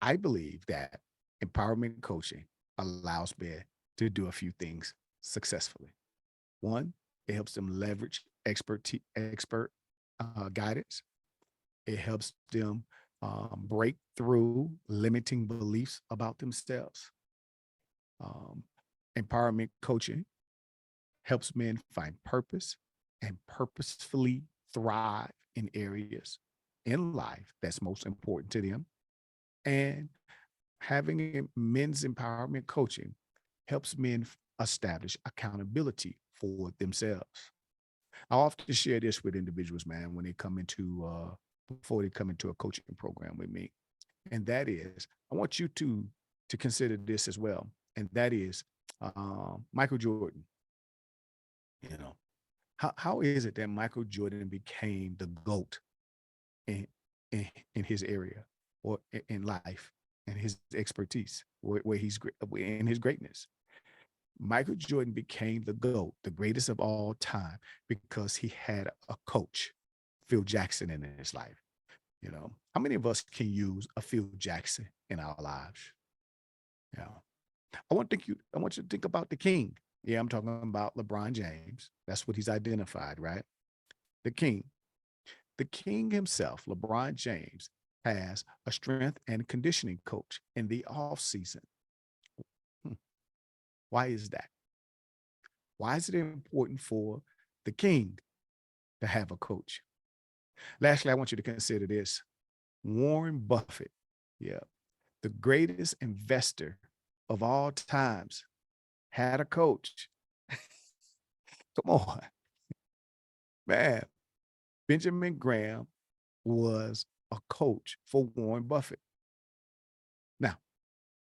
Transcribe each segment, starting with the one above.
I believe that empowerment coaching allows men to do a few things successfully. One, it helps them leverage expert guidance. It helps them break through limiting beliefs about themselves. Um, Empowerment coaching helps men find purpose and purposefully thrive in areas in life that's most important to them. And having men's empowerment coaching helps men establish accountability for themselves. I often share this with individuals, man, when they come into before they come into a coaching program with me, and that is, I want you to consider this as well, and that is Michael Jordan. You know, how is it that Michael Jordan became the GOAT in in, in his area or in life and his expertise, where he's in his greatness? Michael Jordan became the GOAT, the greatest of all time, because he had a coach, Phil Jackson, in his life. You know, how many of us can use a Phil Jackson in our lives? Yeah. I want you to think about the king. Yeah, I'm talking about LeBron James. That's what he's identified, right? The king. The king himself, LeBron James, has a strength and conditioning coach in the off season. Hmm. Why is that? Why is it important for the king to have a coach? Lastly, I want you to consider this. Warren Buffett, yeah, the greatest investor of all times, had a coach. Come on, man. Benjamin Graham was a coach for Warren Buffett. Now,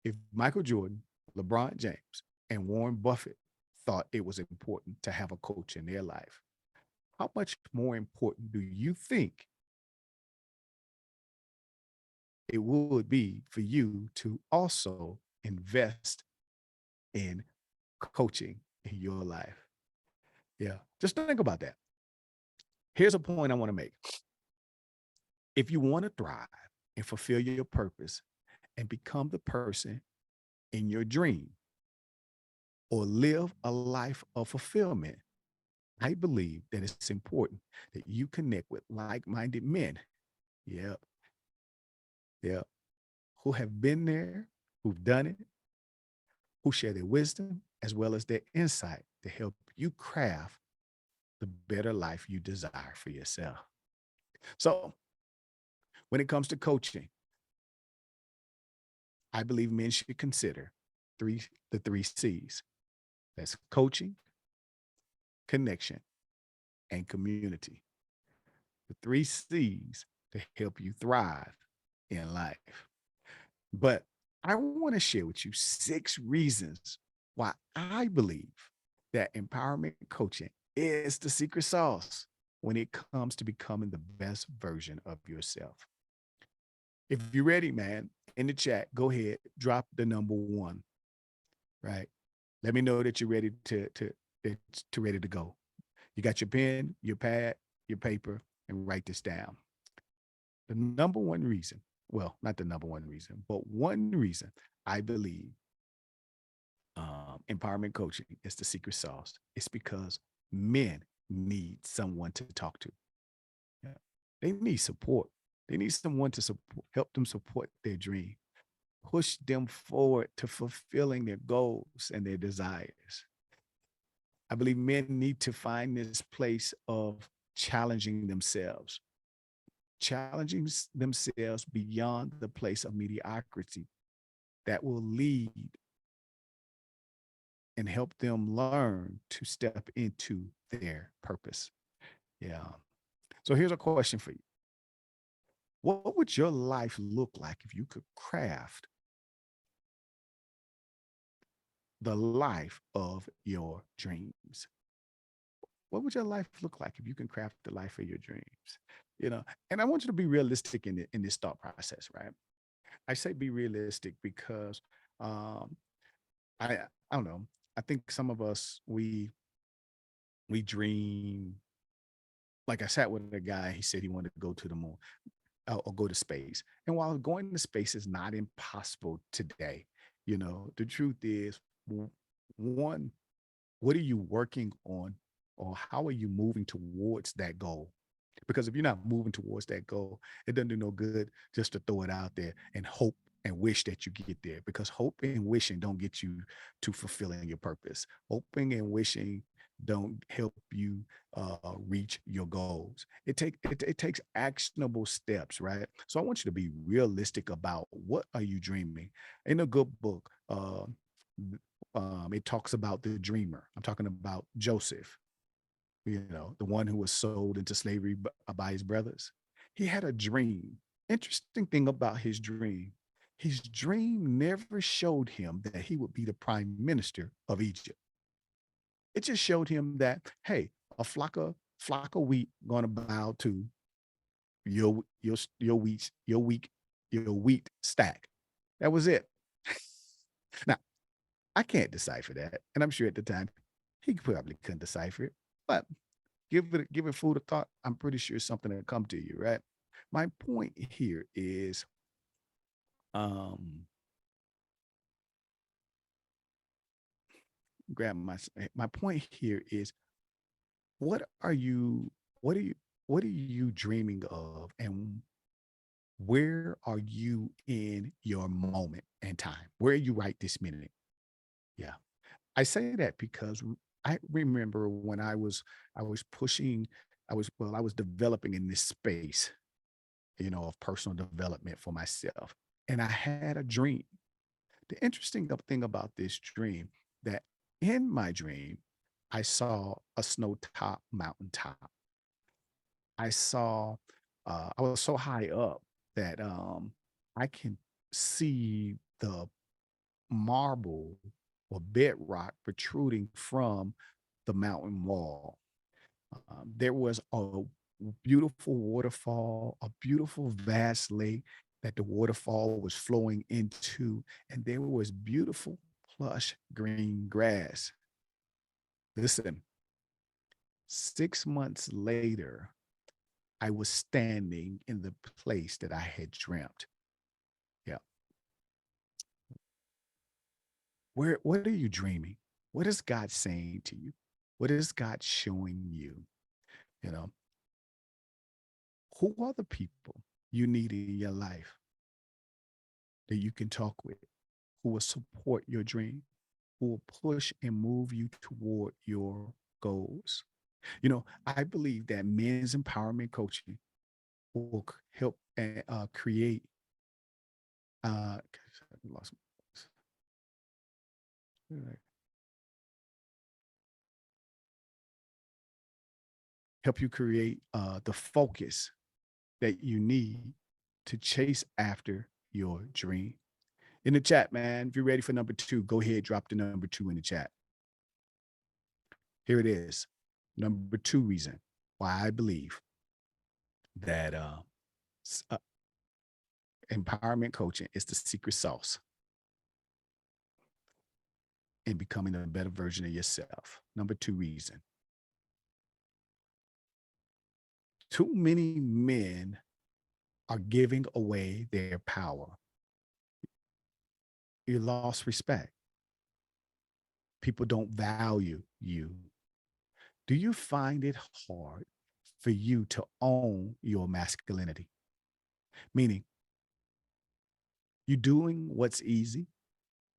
if Michael Jordan, LeBron James, and Warren Buffett thought it was important to have a coach in their life, how much more important do you think it would be for you to also invest in coaching in your life? Yeah, just think about that. Here's a point I want to make. If you want to thrive and fulfill your purpose and become the person in your dream or live a life of fulfillment, I believe that it's important that you connect with like minded men. Yep. Yep. Who have been there, who've done it, who share their wisdom as well as their insight to help you craft the better life you desire for yourself. So, when it comes to coaching, I believe men should consider three the three C's. That's coaching, connection, and community. The three C's to help you thrive in life. But I want to share with you 6 reasons why I believe that empowerment coaching is the secret sauce when it comes to becoming the best version of yourself. If you're ready, man, in the chat, go ahead, drop the number one, right? Let me know that you're ready to ready to go. You got your pen, your pad, your paper, and write this down. The number one reason, well, not the number one reason, but one reason I believe empowerment coaching is the secret sauce. It's because men need someone to talk to. Yeah. They need support. They need someone to support, help them support their dream, push them forward to fulfilling their goals and their desires. I believe men need to find this place of challenging themselves, challenging themselves beyond the place of mediocrity that will lead and help them learn to step into their purpose. Yeah. So here's a question for you. What would your life look like if you could craft the life of your dreams? What would your life look like if you can craft the life of your dreams? You know, and I want you to be realistic in this thought process, right? I say be realistic because um, I don't know. I think some of us we dream. Like I sat with a guy. He said he wanted to go to the moon. or go to space. And while going to space is not impossible today, the truth is, one, what are you working on, or how are you moving towards that goal? Because if you're not moving towards that goal, it doesn't do no good just to throw it out there and hope and wish that you get there, because hope and wishing don't get you to fulfilling your purpose. Hoping and wishing don't help you reach your goals. It takes actionable steps, right? So I want you to be realistic about what are you dreaming. In a good book, it talks about the dreamer. I'm talking about Joseph, the one who was sold into slavery by his brothers. He had a dream. Interesting thing about his dream never showed him that he would be the prime minister of Egypt. It just showed him that, hey, a flock of wheat gonna bow to your wheat stack. That was it. Now, I can't decipher that, and I'm sure at the time he probably couldn't decipher it. But give it food of thought. I'm pretty sure it's something that come to you, right? My point here is, um, grab my point here is, what are you what are you what are you dreaming of, and where are you in your moment and time? Where are you right this minute? Yeah. I say that because I remember when I was pushing, I was developing in this space, of personal development for myself. And I had a dream. The interesting thing about this dream, that in my dream, I saw a snow top mountaintop. I saw, I was so high up that I can see the marble or bedrock protruding from the mountain wall. There was a beautiful waterfall, a beautiful vast lake that the waterfall was flowing into, and there was beautiful, plush green grass. Listen, 6 months later, I was standing in the place that I had dreamt. Yeah. What are you dreaming? What is God saying to you? What is God showing you? You know, who are the people you need in your life that you can talk with, who will support your dream, who will push and move you toward your goals? I believe that men's empowerment coaching will help create, I lost help you create the focus that you need to chase after your dream. In the chat, man, if you're ready for number two, go ahead, drop the number two in the chat. Here it is. Number two reason why I believe that s- uh, empowerment coaching is the secret sauce in becoming a better version of yourself. Number two reason, too many men are giving away their power. You lost respect. People don't value you. Do you find it hard for you to own your masculinity? Meaning, you doing what's easy,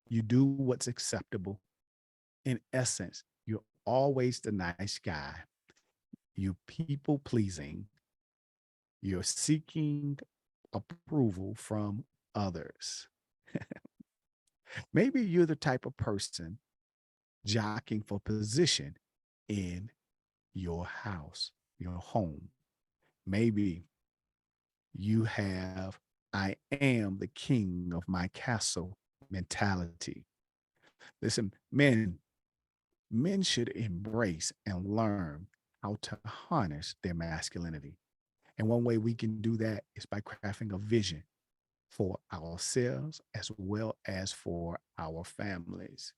you do what's acceptable. In essence, you're always the nice guy. You people pleasing. You're seeking approval from others. Maybe you're the type of person jockeying for position in your house, your home. Maybe you have I am the king of my castle mentality. Listen, men should embrace and learn how to harness their masculinity. And one way we can do that is by crafting a vision for ourselves as well as for our families.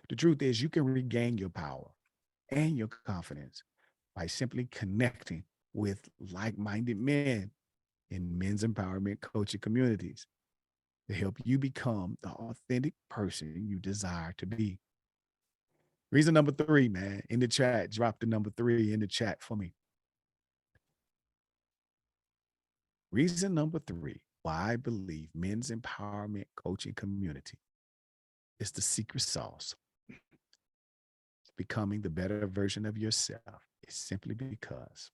The truth is, you can regain your power and your confidence by simply connecting with like minded men. in men's empowerment coaching communities to help you become the authentic person you desire to be. Reason number three, man, in the chat, drop the number three in the chat for me. Reason number three, why I believe men's empowerment coaching community is the secret sauce. Becoming the better version of yourself is simply because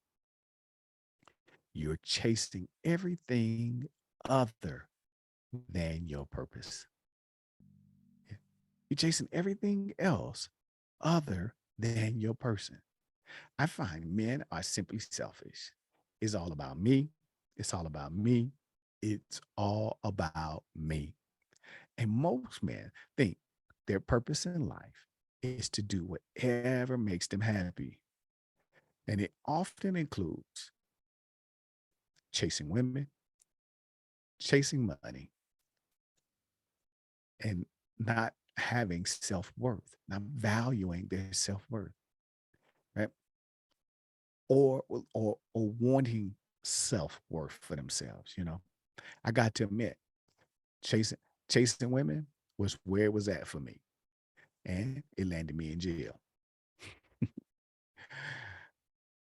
you're chasing everything other than your purpose. Yeah. You're chasing everything else other than your person. I find men are simply selfish. It's all about me. It's all about me. It's all about me. And most men think their purpose in life is to do whatever makes them happy. And it often includes chasing women, chasing money, and not having self-worth, not valuing their self-worth, right? Or wanting self-worth for themselves, you know. I got to admit, chasing chasing women was where it was at for me. And it landed me in jail.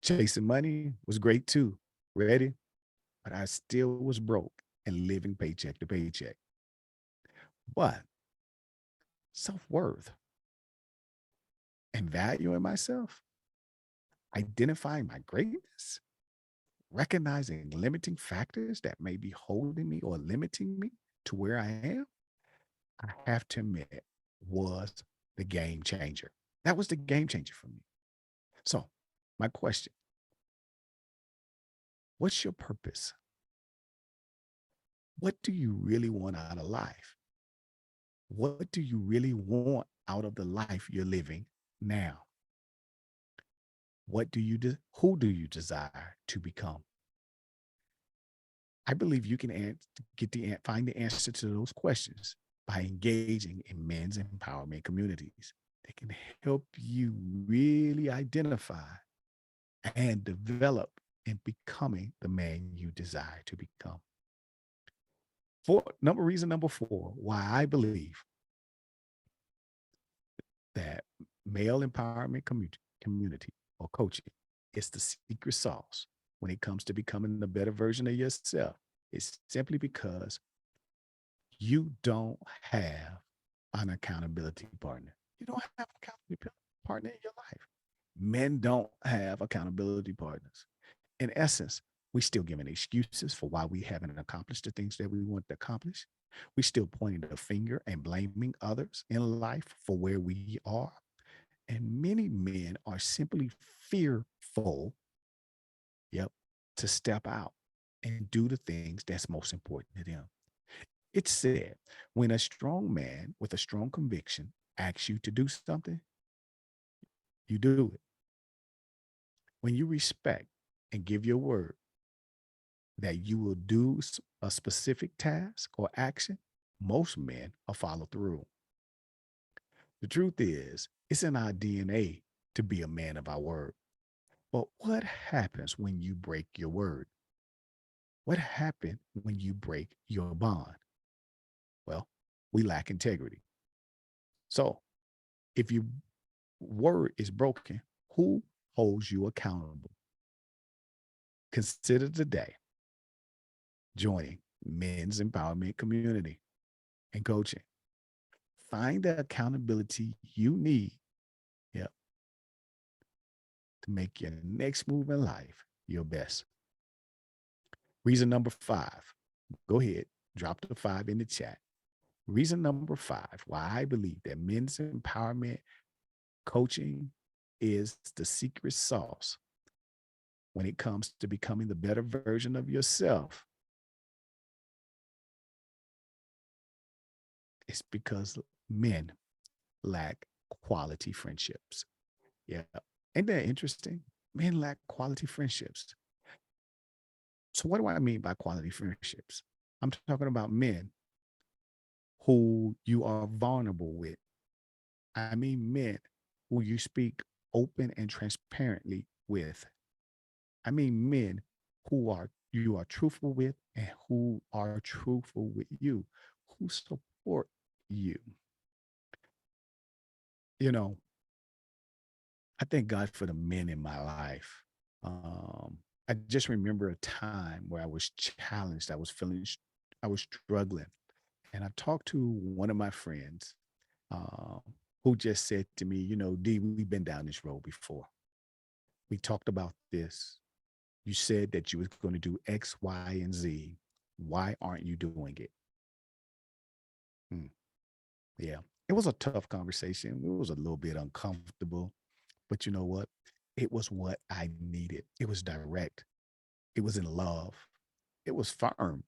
Chasing money was great too. Ready? But I still was broke and living paycheck to paycheck. But self-worth and valuing myself, identifying my greatness, recognizing limiting factors that may be holding me or limiting me to where I am, I have to admit, was the game changer. That was the game changer for me. So, my question, what's your purpose? What do you really want out of life? What do you really want out of the life you're living now? Who do you desire to become? I believe you can find the answer to those questions by engaging in men's empowerment communities. They can help you really identify and develop in becoming the man you desire to become. Reason number four, why I believe that male empowerment community or coaching is the secret sauce when it comes to becoming the better version of yourself. It's simply because you don't have an accountability partner. You don't have an accountability partner in your life. Men don't have accountability partners. In essence, we still giving excuses for why we haven't accomplished the things that we want to accomplish. We still pointing the finger and blaming others in life for where we are. And many men are simply fearful, yep, to step out and do the things that's most important to them. It's said when a strong man with a strong conviction asks you to do something, you do it. When you respect and give your word that you will do a specific task or action, most men will follow through. The truth is, it's in our DNA to be a man of our word. But what happens when you break your word? What happened when you break your bond? Well, we lack integrity. So if your word is broken, who holds you accountable? Consider today joining men's empowerment community and coaching. Find the accountability you need, yep, to make your next move in life your best. Reason number five, go ahead, drop the five in the chat. Reason number five, why I believe that men's empowerment coaching is the secret sauce when it comes to becoming the better version of yourself. It's because men lack quality friendships. Yeah. Ain't that interesting? Men lack quality friendships. So, what do I mean by quality friendships? I'm talking about men who you are vulnerable with. I mean, men who you speak open and transparently with. I mean, men who are you are truthful with and who are truthful with you, who support you. You know, I thank God for the men in my life. I just remember a time where I was challenged. I was struggling. And I talked to one of my friends um, who just said to me, D, we've been down this road before. We talked about this. You said that you was going to do X, Y, and Z. Why aren't you doing it? Hmm, yeah. It was a tough conversation. It was a little bit uncomfortable, but you know what? It was what I needed. It was direct. It was in love. It was firm.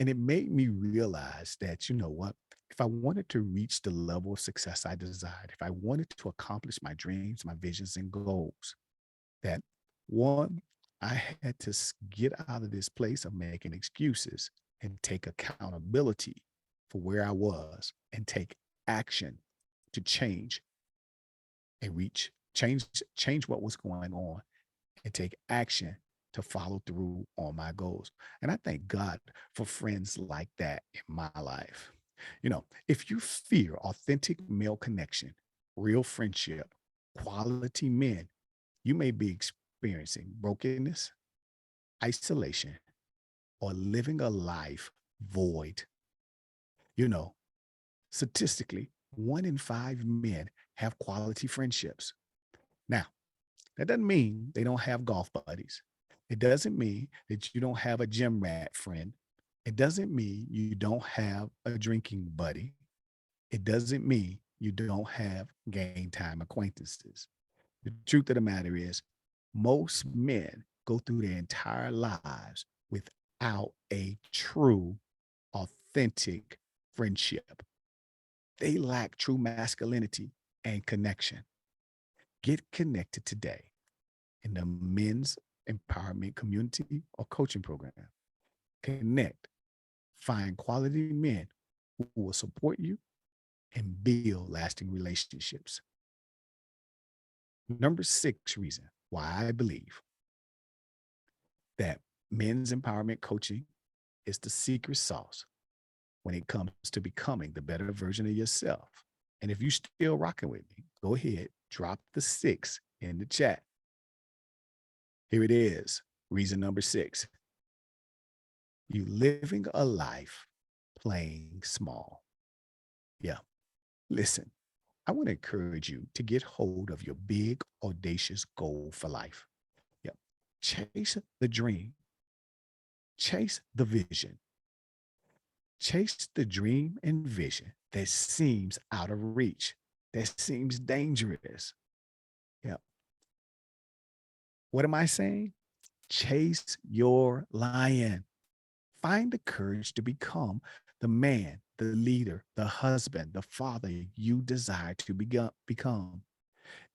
And it made me realize that, you know what? If I wanted to reach the level of success I desired, if I wanted to accomplish my dreams, my visions, and goals, that one, I had to get out of this place of making excuses and take accountability for where I was and take action to change and change what was going on and take action to follow through on my goals. And I thank God for friends like that in my life. If you fear authentic male connection, real friendship, quality men, you may be experiencing brokenness, isolation, or living a life void. You know, Statistically, 1 in 5 men have quality friendships. Now, that doesn't mean they don't have golf buddies. It doesn't mean that you don't have a gym rat friend. It doesn't mean you don't have a drinking buddy. It doesn't mean you don't have game time acquaintances. The truth of the matter is, most men go through their entire lives without a true, authentic friendship. They lack true masculinity and connection. Get connected today in the men's empowerment community or coaching program. Connect, find quality men who will support you and build lasting relationships. Number 6 reason why I believe that men's empowerment coaching is the secret sauce when it comes to becoming the better version of yourself. And if you still rocking with me, go ahead, drop the 6 in the chat. Here it is. Reason number 6. You living a life playing small. Yeah. Listen, I want to encourage you to get hold of your big, audacious goal for life. Yeah. Chase the dream, chase the vision, chase the dream and vision that seems out of reach, that seems dangerous. Yeah. What am I saying? Chase your lion. Find the courage to become the man, the leader, the husband, the father you desire to become.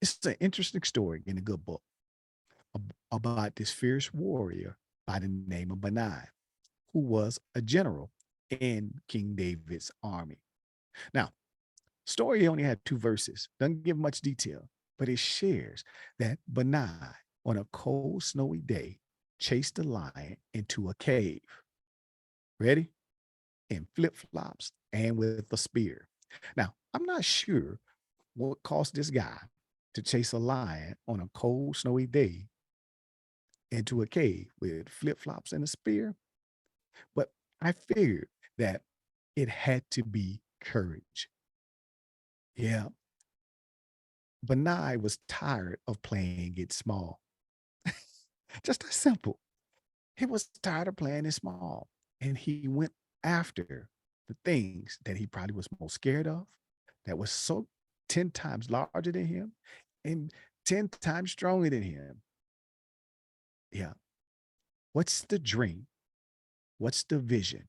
It's an interesting story in a good book about this fierce warrior by the name of Benai, who was a general in King David's army. Now, story only had 2 verses, doesn't give much detail, but it shares that Benai, on a cold, snowy day, chased the lion into a cave. Ready? In flip flops and with a spear. Now, I'm not sure what caused this guy to chase a lion on a cold, snowy day into a cave with flip flops and a spear, but I figured that it had to be courage. Yeah, Benai was tired of playing it small. Just as simple. He was tired of playing it small, and he went after the things that he probably was most scared of, that was so 10 times larger than him and 10 times stronger than him. Yeah. What's the dream? What's the vision?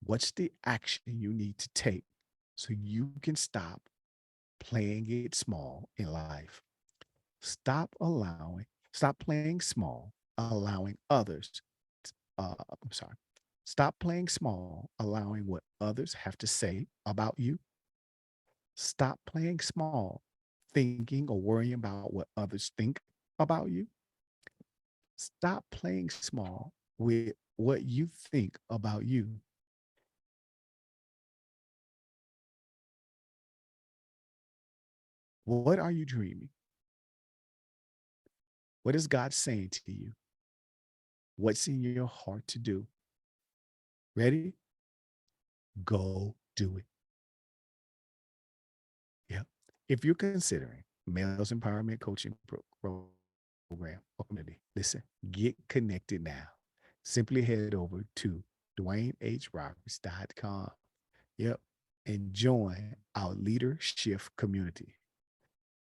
What's the action you need to take so you can stop playing it small in life? Stop playing small, allowing others, I'm sorry, stop playing small, allowing what others have to say about you. Stop playing small, thinking or worrying about what others think about you. Stop playing small with what you think about you. What are you dreaming? What is God saying to you? What's in your heart to do? Ready? Go do it. Yep. If you're considering males empowerment coaching program or community, listen, get connected now. Simply head over to DwayneHRoberts.com. Yep. And join our leadership community.